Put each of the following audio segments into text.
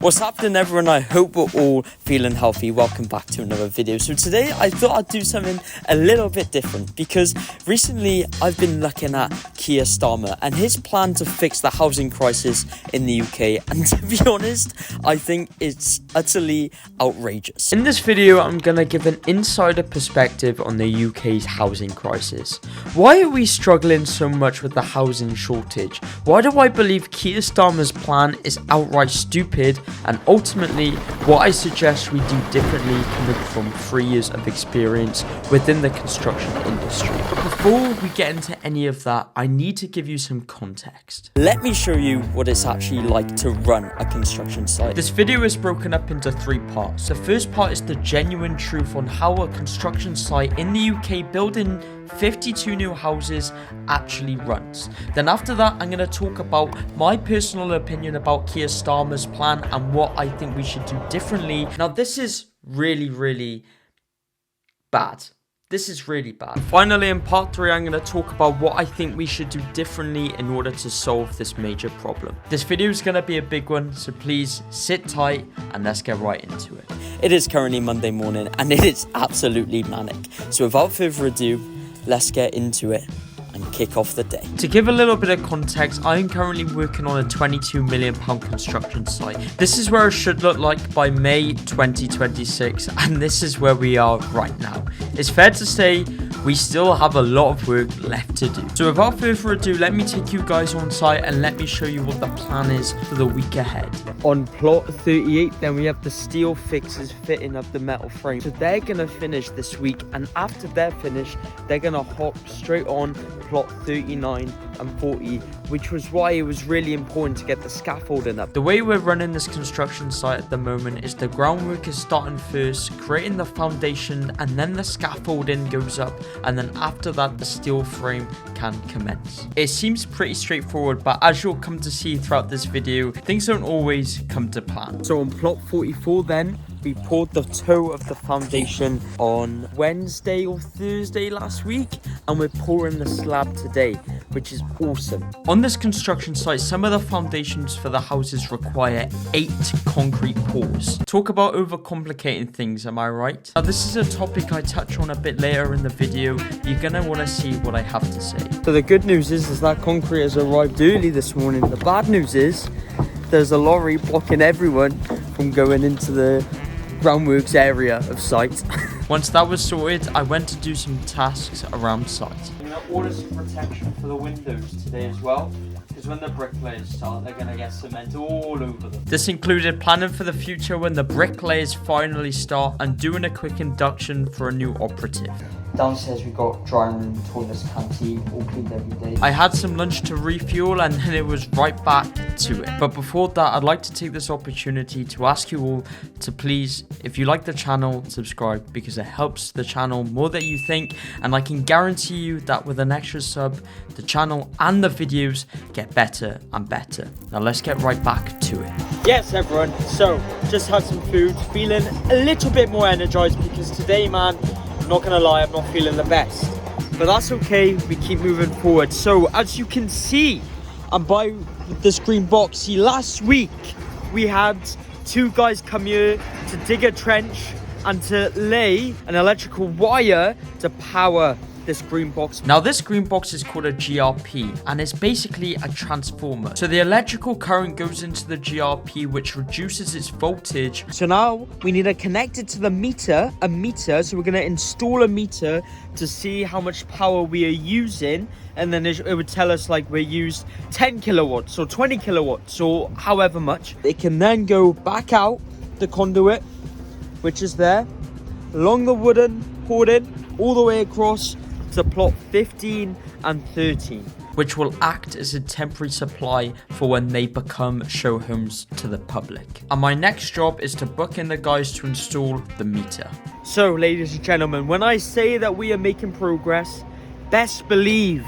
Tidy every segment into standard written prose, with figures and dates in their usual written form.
What's happening, everyone? I hope we're all feeling healthy. Welcome back to another video. So today I thought I'd do something a little bit different because recently I've been looking at Keir Starmer and his plan to fix the housing crisis in the UK, and to be honest, I think it's utterly outrageous. In this video, I'm gonna give an insider perspective on the UK's housing crisis. Why are we struggling so much with the housing shortage? Why do I believe Keir Starmer's plan is outright stupid? And ultimately, what I suggest we do differently coming from 3 years of experience within the construction industry. But before we get into any of that, I need to give you some context. Let me show you what it's actually like to run a construction site. This video is broken up into 3 parts. The first part is the genuine truth on how a construction site in the UK building 52 new houses actually runs. Then after that, I'm going to talk about my personal opinion about Keir Starmer's plan and what I think we should do differently. Now, this is really bad. This is really bad. And finally, in part 3, I'm going to talk about what I think we should do differently in order to solve this major problem. This video is going to be a big one, so please sit tight and let's get right into it. It is currently Monday morning and it is absolutely manic. So without further ado, let's get into it and kick off the day. To give a little bit of context, I am currently working on a £22 million construction site. This is where it should look like by May 2026, and this is where we are right now. It's fair to say we still have a lot of work left to do. So without further ado, let me take you guys on site and let me show you what the plan is for the week ahead. On plot 38, then we have the steel fixers fitting up the metal frame. So they're gonna finish this week, and after they're finished, they're gonna hop straight on plot 39 and 40, which was why it was really important to get the scaffolding up. The way we're running this construction site at the moment is the groundwork is starting first, creating the foundation, and then the scaffolding goes up, and then after that the steel frame can commence. It seems pretty straightforward, but as you'll come to see throughout this video, things don't always come to plan. So on plot 44 then, we poured the toe of the foundation on Wednesday or Thursday last week, and we're pouring the slab today, which is awesome. On this construction site, some of the foundations for the houses require 8 concrete pours. Talk about overcomplicating things, am I right? Now, this is a topic I touch on a bit later in the video. You're gonna wanna see what I have to say. So the good news is that concrete has arrived early this morning. The bad news is there's a lorry blocking everyone from going into the groundworks area of site. Once that was sorted, I went to do some tasks around site. I'm going to order some protection for the windows today as well, because when the bricklayers start, they're going to get cement all over them. This included planning for the future when the bricklayers finally start and doing a quick induction for a new operative. Downstairs we got drying room, toilets, canteen, all cleaned every day. I had some lunch to refuel and then it was right back to it. But before that, I'd like to take this opportunity to ask you all to please, if you like the channel, subscribe, because it helps the channel more than you think, and I can guarantee you that with an extra sub, the channel and the videos get better and better. Now let's get right back to it. Yes, everyone, so just had some food, feeling a little bit more energized because today, man, not gonna lie, I'm not feeling the best, but that's okay, we keep moving forward. So as you can see, I'm by this green box. See, last week we had 2 guys come here to dig a trench and to lay an electrical wire to power this green box. Now this green box is called a GRP and it's basically a transformer. So the electrical current goes into the GRP, which reduces its voltage. So now we need to connect it to the meter, so we're going to install a meter to see how much power we are using, and then it would tell us like we used 10 kilowatts or 20 kilowatts or however much. It can then go back out the conduit, which is there, along the wooden hoarding, all the way across to plot 15 and 13, which will act as a temporary supply for when they become show homes to the public. And my next job is to book in the guys to install the meter. So ladies and gentlemen, when I say that we are making progress, best believe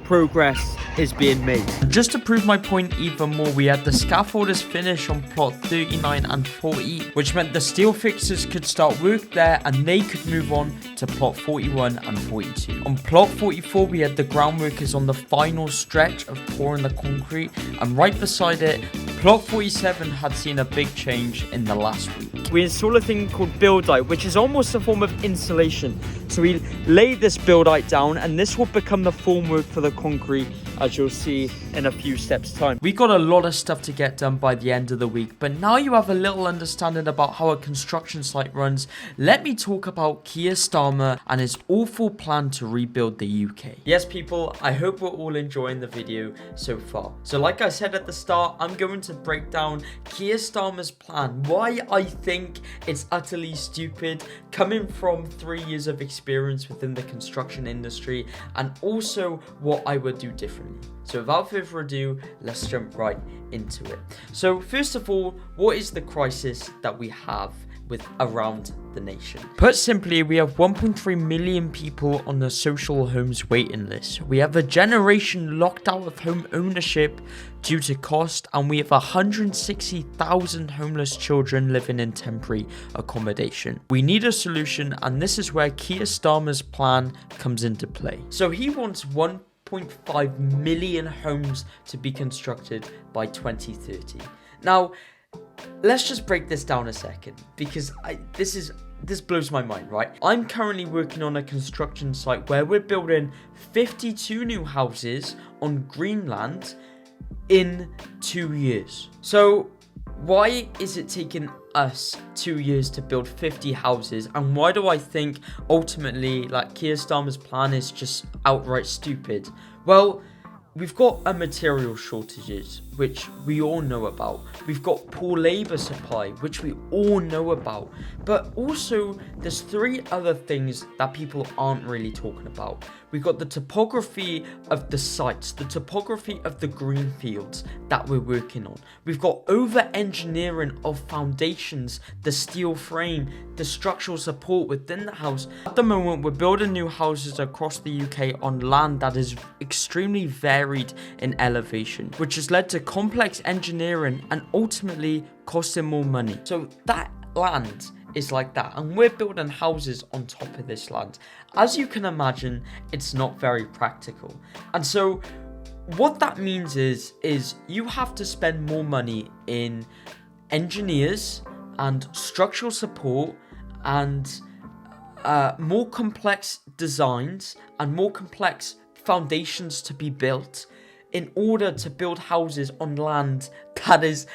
progress is being made. Just to prove my point even more, we had the scaffolders finish on plot 39 and 40, which meant the steel fixers could start work there and they could move on to plot 41 and 42. On plot 44, we had the ground workers on the final stretch of pouring the concrete, and right beside it, Plot 47 had seen a big change in the last week. We install a thing called buildite, which is almost a form of insulation. So we lay this buildite down, and this will become the formwork for the concrete, as you'll see in a few steps time. We got a lot of stuff to get done by the end of the week, but now you have a little understanding about how a construction site runs. Let me talk about Keir Starmer and his awful plan to rebuild the UK. Yes, people, I hope we're all enjoying the video so far. So like I said at the start, I'm going to break down Keir Starmer's plan, why I think it's utterly stupid, coming from 3 years of experience within the construction industry, and also what I would do differently. So without further ado, let's jump right into it. So first of all, what is the crisis that we have with around the nation? Put simply, we have 1.3 million people on the social homes waiting list. We have a generation locked out of home ownership due to cost, and we have 160,000 homeless children living in temporary accommodation. We need a solution, and this is where Keir Starmer's plan comes into play. So he wants 1.5 million homes to be constructed by 2030. Now, let's just break this down a second, because this blows my mind, right? I'm currently working on a construction site where we're building 52 new houses on Greenland in 2 years. So why is it taking us 2 years to build 50 houses, and why do I think ultimately like Keir Starmer's plan is just outright stupid? Well, we've got a material shortages, which we all know about. We've got poor labour supply, which we all know about. But also, there's 3 other things that people aren't really talking about. We've got the topography of the sites, the topography of the green fields that we're working on. We've got over-engineering of foundations, the steel frame, the structural support within the house. At the moment, we're building new houses across the UK on land that is extremely varied in elevation, which has led to complex engineering and ultimately costing more money. So that land is like that, and we're building houses on top of this land. As you can imagine, it's not very practical. And so what that means is you have to spend more money in engineers and structural support and more complex designs and more complex foundations to be built in order to build houses on land that is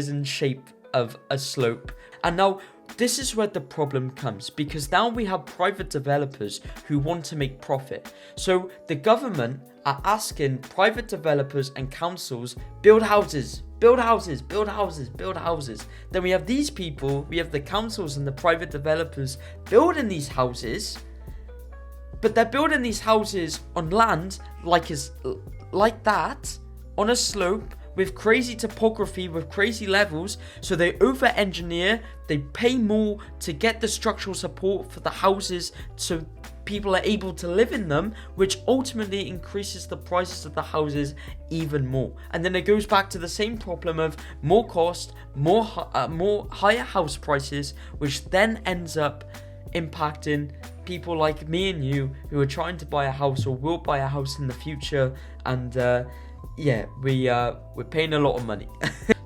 in shape of a slope. And now this is where the problem comes, because now we have private developers who want to make profit. So the government are asking private developers and councils, build houses, build houses, build houses, build houses. Then we have these people, we have the councils and the private developers building these houses, but they're building these houses on land like that, on a slope, with crazy topography, with crazy levels. So they over-engineer, they pay more to get the structural support for the houses so people are able to live in them, which ultimately increases the prices of the houses even more. And then it goes back to the same problem of more cost, more higher house prices, which then ends up impacting people like me and you who are trying to buy a house or will buy a house in the future. And yeah, we're paying a lot of money.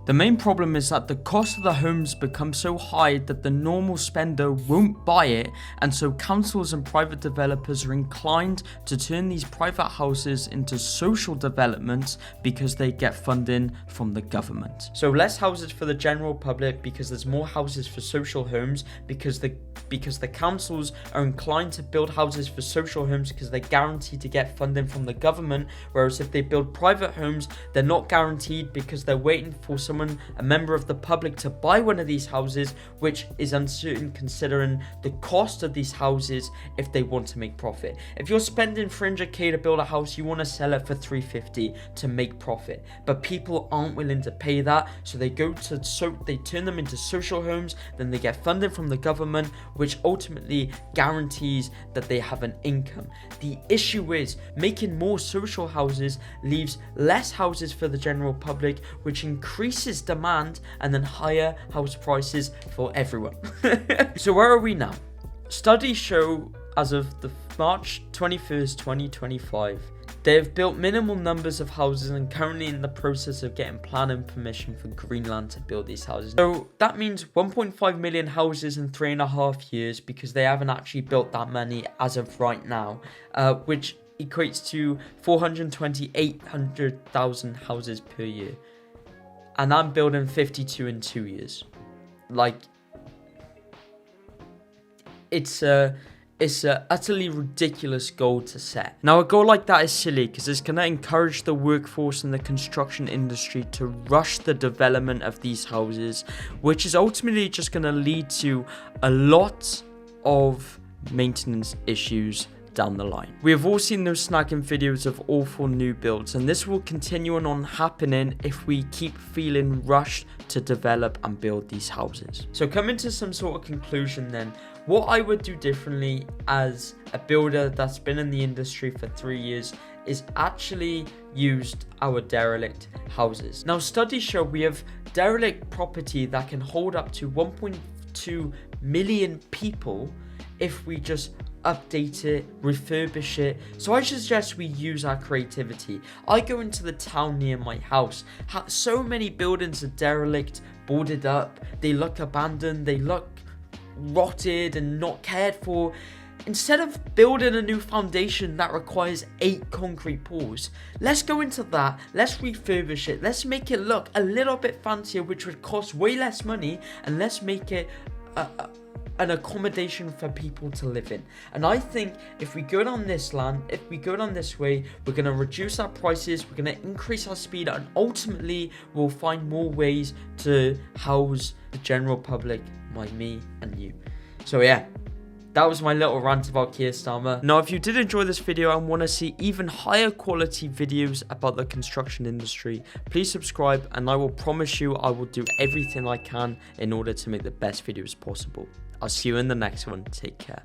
The main problem is that the cost of the homes becomes so high that the normal spender won't buy it, and so councils and private developers are inclined to turn these private houses into social developments because they get funding from the government. So less houses for the general public because there's more houses for social homes, because the councils are inclined to build houses for social homes because they're guaranteed to get funding from the government, whereas if they build private homes, they're not guaranteed because they're waiting for a member of the public to buy one of these houses, which is uncertain considering the cost of these houses if they want to make profit. If you're spending 300k to build a house, you want to sell it for 350 to make profit, but people aren't willing to pay that, so they turn them into social homes, then they get funding from the government, which ultimately guarantees that they have an income. The issue is making more social houses leaves less houses for the general public, which increases demand and then higher house prices for everyone. So where are we now? Studies show as of the March 21st, 2025, They have built minimal numbers of houses and currently in the process of getting planning permission for Greenland to build these houses. So that means 1.5 million houses in 3.5 years, because they haven't actually built that many as of right now, which equates to 800,000 houses per year. And I'm building 52 in 2 years. Like, it's a utterly ridiculous goal to set. Now, a goal like that is silly because it's going to encourage the workforce in the construction industry to rush the development of these houses, which is ultimately just going to lead to a lot of maintenance issues down the line. We have all seen those snagging videos of awful new builds, and this will continue on happening if we keep feeling rushed to develop and build these houses. So coming to some sort of conclusion then, what I would do differently as a builder that's been in the industry for 3 years is actually used our derelict houses. Now, studies show we have derelict property that can hold up to 1.2 million people if we just update it, refurbish it. So I suggest we use our creativity. I go into the town near my house. So many buildings are derelict, boarded up, they look abandoned, they look rotted and not cared for. Instead of building a new foundation that requires 8 concrete pours, let's go into that, let's refurbish it, let's make it look a little bit fancier, which would cost way less money, and let's make it an accommodation for people to live in. And I think if we go down this land, if we go down this way, we're going to reduce our prices, we're going to increase our speed, and ultimately we'll find more ways to house the general public, like me and you. So yeah, that was my little rant about Keir Starmer. Now, if you did enjoy this video and want to see even higher quality videos about the construction industry, please subscribe, and I will promise you I will do everything I can in order to make the best videos possible. I'll see you in the next one. Take care.